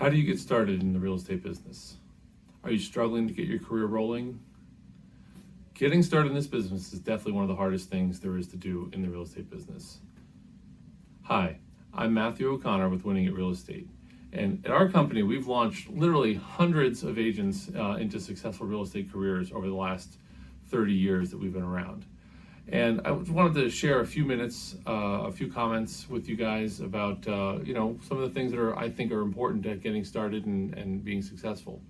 How do you get started in the real estate business? Are you struggling to get your career rolling? Getting started in this business is definitely one of the hardest things there is to do in the real estate business. Hi, I'm Matthew O'Connor with Winning at Real Estate. And at our company, we've launched literally hundreds of agents into successful real estate careers over the last 30 years that we've been around. And I just wanted to share a few minutes, a few comments with you guys about, some of the things that I think are important at getting started and being successful.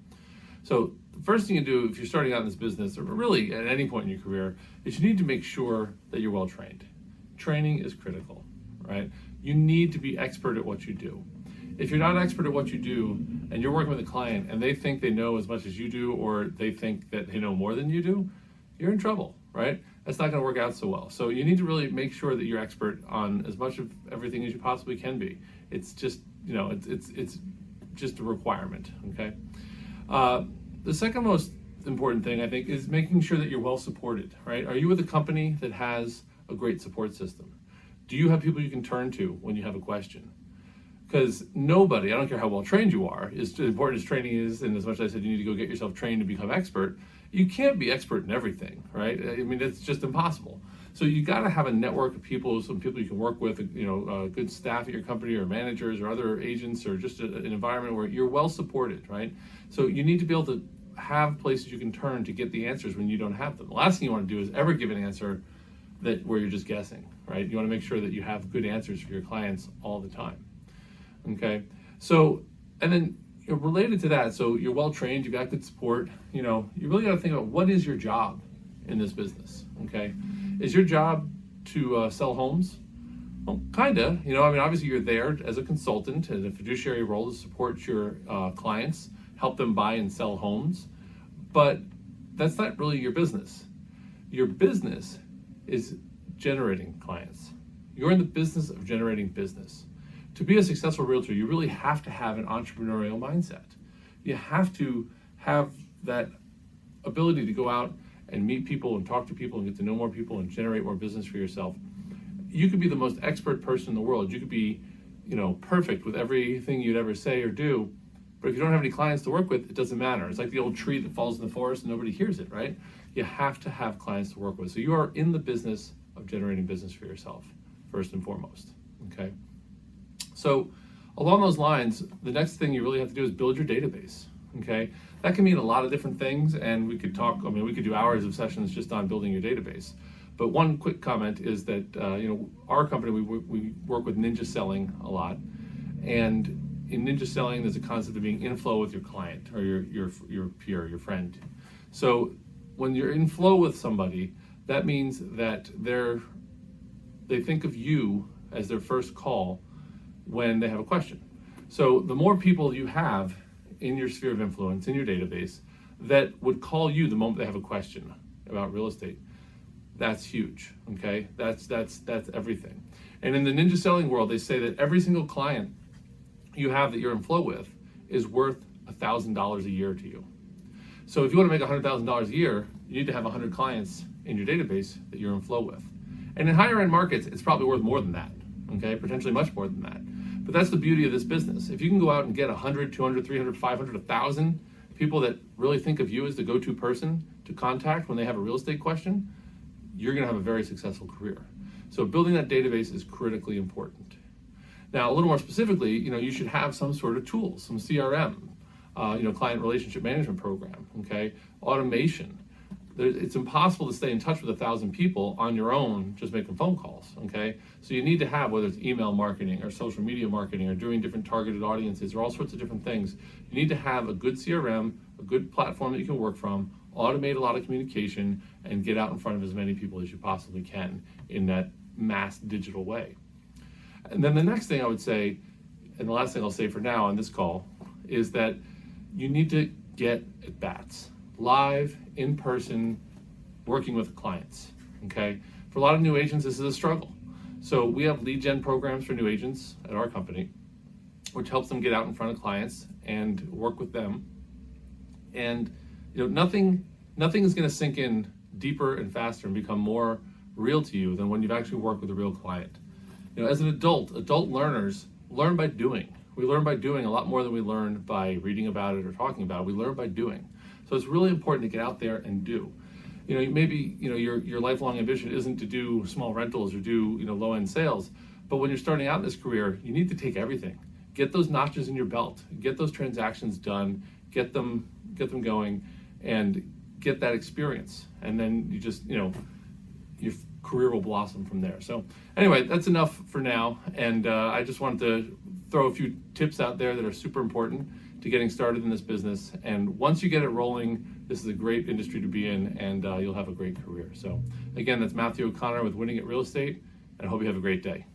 So the first thing you do if you're starting out in this business, or really at any point in your career, is you need to make sure that you're well trained. Training is critical, right? You need to be expert at what you do. If you're not expert at what you do and you're working with a client and they think they know as much as you do, or they think that they know more than you do, you're in trouble, right? That's not going to work out so well. So you need to really make sure that you're expert on as much of everything as you possibly can be. It's just, it's just a requirement, okay? The second most important thing, I think, is making sure that you're well supported, right? Are you with a company that has a great support system? Do you have people you can turn to when you have a question? Because nobody, I don't care how well trained you are, as important as training is, and as much as I said you need to go get yourself trained to become expert, you can't be expert in everything, right? I mean, it's just impossible. So you got to have a network of people, some people you can work with, good staff at your company or managers or other agents, or just an environment where you're well supported, right? So you need to be able to have places you can turn to get the answers when you don't have them. The last thing you want to do is ever give an answer where you're just guessing, right? You want to make sure that you have good answers for your clients all the time. Okay, so, and then related to that, so you're well trained, you've got good support, you really got to think about what is your job in this business, okay? Is your job to sell homes? Well, kinda, obviously you're there as a consultant, as a fiduciary role to support your clients, help them buy and sell homes, but that's not really your business. Your business is generating clients. You're in the business of generating business. To be a successful realtor, you really have to have an entrepreneurial mindset. You have to have that ability to go out and meet people and talk to people and get to know more people and generate more business for yourself. You could be the most expert person in the world. You could be, perfect with everything you'd ever say or do, but if you don't have any clients to work with, it doesn't matter. It's like the old tree that falls in the forest and nobody hears it, right? You have to have clients to work with. So you are in the business of generating business for yourself, first and foremost, okay? So along those lines, the next thing you really have to do is build your database, okay? That can mean a lot of different things, and we could do hours of sessions just on building your database. But one quick comment is that, our company, we work with ninja selling a lot. And in ninja selling, there's a concept of being in flow with your client or your peer, your friend. So when you're in flow with somebody, that means that they think of you as their first call when they have a question. So the more people you have in your sphere of influence, in your database, that would call you the moment they have a question about real estate, that's huge, okay? That's everything. And in the ninja selling world, they say that every single client you have that you're in flow with is worth $1,000 a year to you. So if you want to make $100,000 a year, you need to have 100 clients in your database that you're in flow with. And in higher end markets, it's probably worth more than that, okay? Potentially much more than that. But that's the beauty of this business. If you can go out and get 100, 200, 300, 500, 1,000 people that really think of you as the go-to person to contact when they have a real estate question, you're going to have a very successful career. So building that database is critically important. Now, a little more specifically, you should have some sort of tools, some CRM, client relationship management program, okay? Automation. It's impossible to stay in touch with 1,000 people on your own just making phone calls, okay? So you need to have, whether it's email marketing or social media marketing or doing different targeted audiences or all sorts of different things, you need to have a good CRM, a good platform that you can work from, automate a lot of communication, and get out in front of as many people as you possibly can in that mass digital way. And then the next thing I would say, and the last thing I'll say for now on this call, is that you need to get at bats. Live, in person, working with clients, okay? For a lot of new agents, this is a struggle. So we have lead gen programs for new agents at our company, which helps them get out in front of clients and work with them. And nothing is gonna sink in deeper and faster and become more real to you than when you've actually worked with a real client. As an adult learners learn by doing, We learn by doing a lot more than we learn by reading about it or talking about it. We learn by doing. So it's really important to get out there and do. Maybe your lifelong ambition isn't to do small rentals or do low-end sales, but when you're starting out in this career, you need to take everything. Get those notches in your belt. Get those transactions done. Get them going, and get that experience. And then you just your career will blossom from there. So anyway, that's enough for now. And I just wanted to throw a few tips out there that are super important to getting started in this business. And once you get it rolling, this is a great industry to be in, and you'll have a great career. So again, that's Matthew O'Connor with Winning at Real Estate, and I hope you have a great day.